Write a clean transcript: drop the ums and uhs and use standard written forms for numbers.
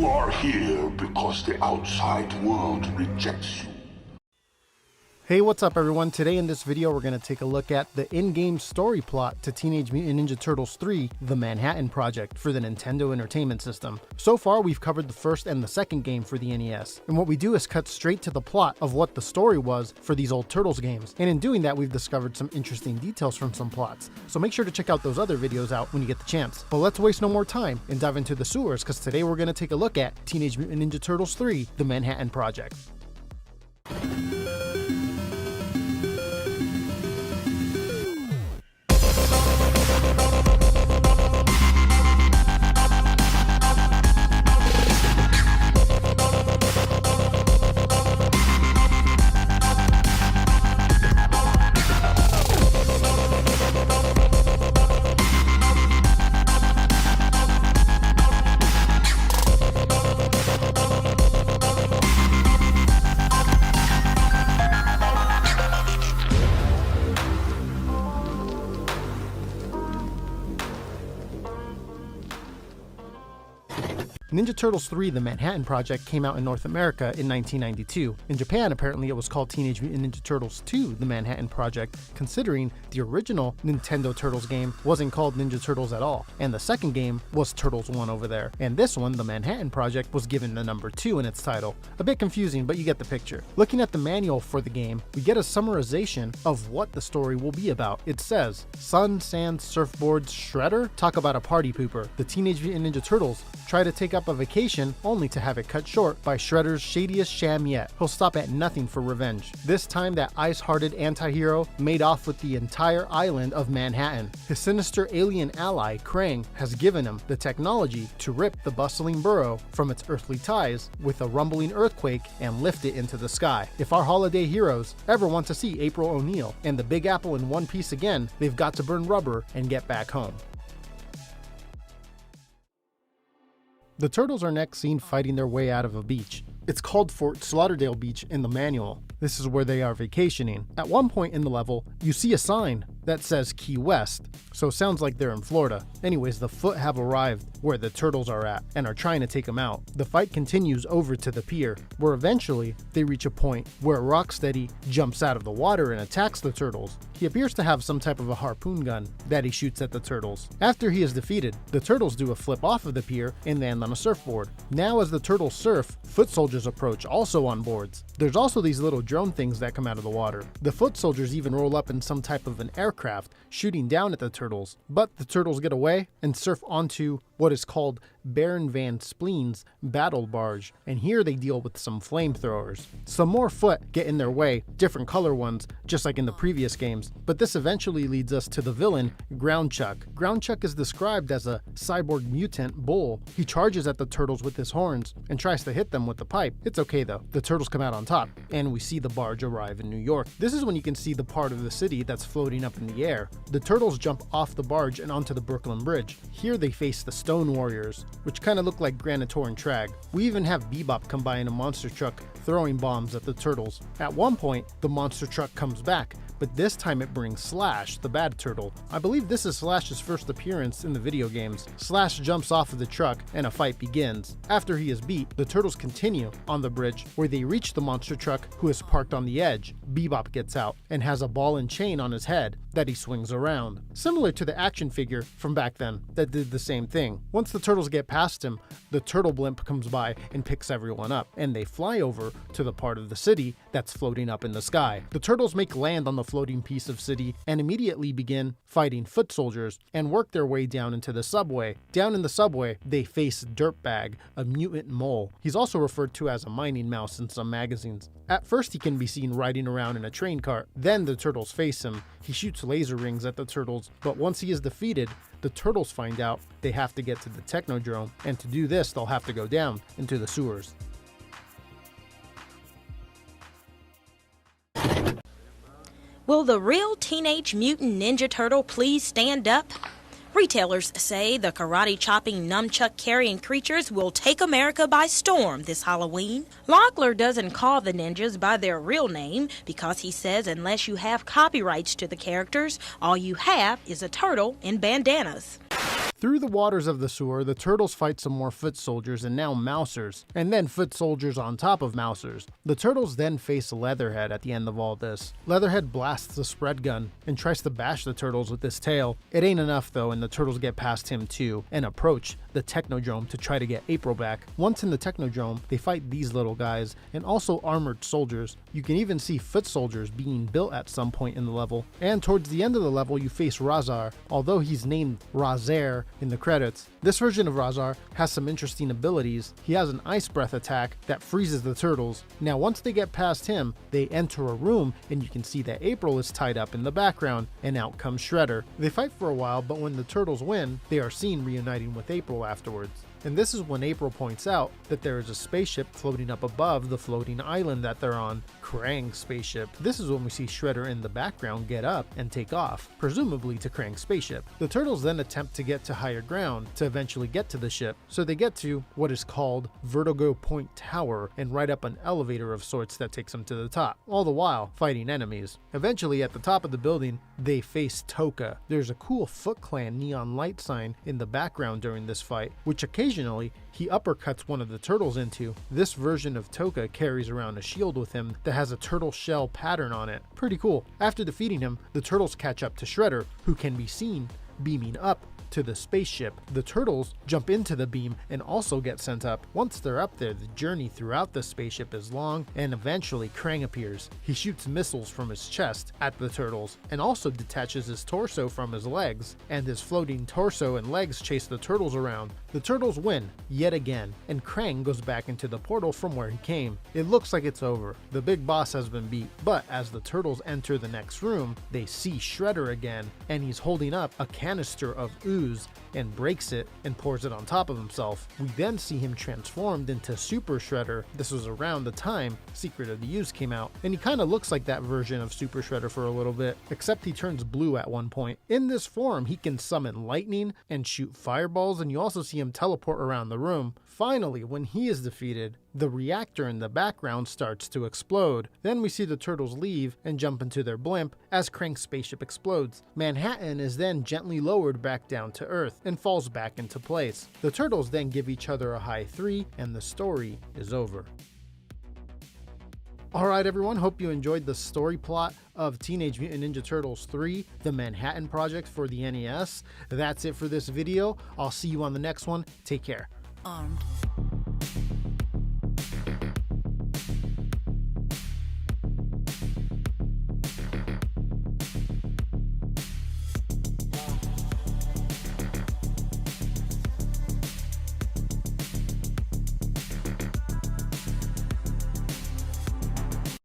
You are here because the outside world rejects you. Hey, what's up everyone? Today in this video we're going to take a look at the in-game story plot to Teenage Mutant Ninja Turtles 3, The Manhattan Project for the Nintendo Entertainment System. So far we've covered the first and the second game for the NES, and what we do is cut straight to the plot of what the story was for these old Turtles games, and in doing that we've discovered some interesting details from some plots, so make sure to check out those other videos out when you get the chance. But let's waste no more time and dive into the sewers, because today we're going to take a look at Teenage Mutant Ninja Turtles 3, The Manhattan Project. Ninja Turtles 3 The Manhattan Project came out in North America in 1992. In Japan, apparently it was called Teenage Mutant Ninja Turtles 2 The Manhattan Project, considering the original Nintendo Turtles game wasn't called Ninja Turtles at all, and the second game was Turtles 1 over there. And this one, The Manhattan Project, was given the number 2 in its title. A bit confusing, but you get the picture. Looking at the manual for the game, we get a summarization of what the story will be about. It says, Sun, Sand, Surfboards, Shredder? Talk about a party pooper. The Teenage Mutant Ninja Turtles try to take up a vacation only to have it cut short by Shredder's shadiest sham yet. He'll stop at nothing for revenge. This time that ice-hearted anti-hero made off with the entire island of Manhattan. His sinister alien ally, Krang, has given him the technology to rip the bustling borough from its earthly ties with a rumbling earthquake and lift it into the sky. If our holiday heroes ever want to see April O'Neil and the Big Apple in one piece again, they've got to burn rubber and get back home. The Turtles are next seen fighting their way out of a beach. It's called Fort Lauderdale Beach in the manual. This is where they are vacationing. At one point in the level, you see a sign that says Key West, so it sounds like they're in Florida. Anyways, the Foot have arrived where the Turtles are at and are trying to take them out. The fight continues over to the pier, where eventually they reach a point where Rocksteady jumps out of the water and attacks the Turtles. He appears to have some type of a harpoon gun that he shoots at the Turtles. After he is defeated, the Turtles do a flip off of the pier and land on a surfboard. Now as the Turtles surf, foot soldiers approach, also on boards. There's also these little drone things that come out of the water. The foot soldiers even roll up in some type of an aircraft, shooting down at the Turtles. But the Turtles get away and surf onto what is called Baron Van Spleen's battle barge, and here they deal with some flamethrowers. Some more foot get in their way, different color ones, just like in the previous games, but this eventually leads us to the villain, Groundchuck. Groundchuck is described as a cyborg mutant bull. He charges at the Turtles with his horns and tries to hit them with the pipe. It's okay though, the Turtles come out on top, and we see the barge arrive in New York. This is when you can see the part of the city that's floating up in the air. The Turtles jump off the barge and onto the Brooklyn Bridge. Here they face the Stone Warriors, which kind of look like Granitor and Trag. We even have Bebop come by in a monster truck throwing bombs at the Turtles. At one point, the monster truck comes back, but this time it brings Slash, the bad turtle. I believe this is Slash's first appearance in the video games. Slash jumps off of the truck and a fight begins. After he is beat, the Turtles continue on the bridge where they reach the monster truck, who is parked on the edge. Bebop gets out and has a ball and chain on his head that he swings around, similar to the action figure from back then that did the same thing. Once the Turtles get past him, the turtle blimp comes by and picks everyone up, and they fly over to the part of the city that's floating up in the sky. The Turtles make land on the floating piece of city and immediately begin fighting foot soldiers and work their way down into the subway. Down in the subway, they face Dirtbag, a mutant mole. He's also referred to as a mining mouse in some magazines. At first he can be seen riding around in a train cart. Then the Turtles face him. He shoots laser rings at the Turtles, but once he is defeated, the Turtles find out they have to get to the Technodrome, and to do this they'll have to go down into the sewers. Will the real Teenage Mutant Ninja Turtle please stand up? Retailers say the karate-chopping, nunchuck-carrying creatures will take America by storm this Halloween. Locklear doesn't call the ninjas by their real name because he says unless you have copyrights to the characters, all you have is a turtle in bandanas. Through the waters of the sewer, the turtles fight some more foot soldiers and now mousers, and then foot soldiers on top of mousers. The turtles then face Leatherhead at the end of all this. Leatherhead blasts the spread gun and tries to bash the turtles with his tail. It ain't enough though, and the turtles get past him too and approach the Technodrome to try to get April back. Once in the Technodrome, they fight these little guys and also armored soldiers. You can even see foot soldiers being built at some point in the level. And towards the end of the level, you face Razar, although he's named Razair in the credits. This version of Razar has some interesting abilities. He has an ice breath attack that freezes the turtles. Now once they get past him, they enter a room and you can see that April is tied up in the background, and out comes Shredder. They fight for a while, but when the turtles win, they are seen reuniting with April afterwards. And this is when April points out that there is a spaceship floating up above the floating island that they're on, Krang's spaceship. This is when we see Shredder in the background get up and take off, presumably to Krang's spaceship. The turtles then attempt to get to higher ground to eventually get to the ship, so they get to what is called Vertigo Point Tower and ride up an elevator of sorts that takes them to the top, all the while fighting enemies. Eventually at the top of the building, they face Toka. There's a cool Foot Clan neon light sign in the background during this fight, which occasionally he uppercuts one of the turtles into. This version of Toka carries around a shield with him that has a turtle shell pattern on it. Pretty cool. After defeating him, the turtles catch up to Shredder, who can be seen beaming up to the spaceship. The turtles jump into the beam and also get sent up. Once they're up there, the journey throughout the spaceship is long, and eventually Krang appears. He shoots missiles from his chest at the turtles and also detaches his torso from his legs, and his floating torso and legs chase the turtles around. The turtles win yet again, and Krang goes back into the portal from where he came. It looks like it's over. The big boss has been beat, but as the turtles enter the next room, they see Shredder again, and he's holding up a canister of ooze and breaks it and pours it on top of himself. We then see him transformed into Super Shredder. This was around the time Secret of the Ooze came out, and he kind of looks like that version of Super Shredder for a little bit, except he turns blue at one point. In this form, he can summon lightning and shoot fireballs, and you also see him teleport around the room. Finally, when he is defeated, the reactor in the background starts to explode. Then we see the turtles leave and jump into their blimp as Krang's spaceship explodes. Manhattan is then gently lowered back down to Earth and falls back into place. The turtles then give each other a high 3 and the story is over. Alright everyone, hope you enjoyed the story plot of Teenage Mutant Ninja Turtles 3, the Manhattan Project for the NES. That's it for this video. I'll see you on the next one. Take care. Armed.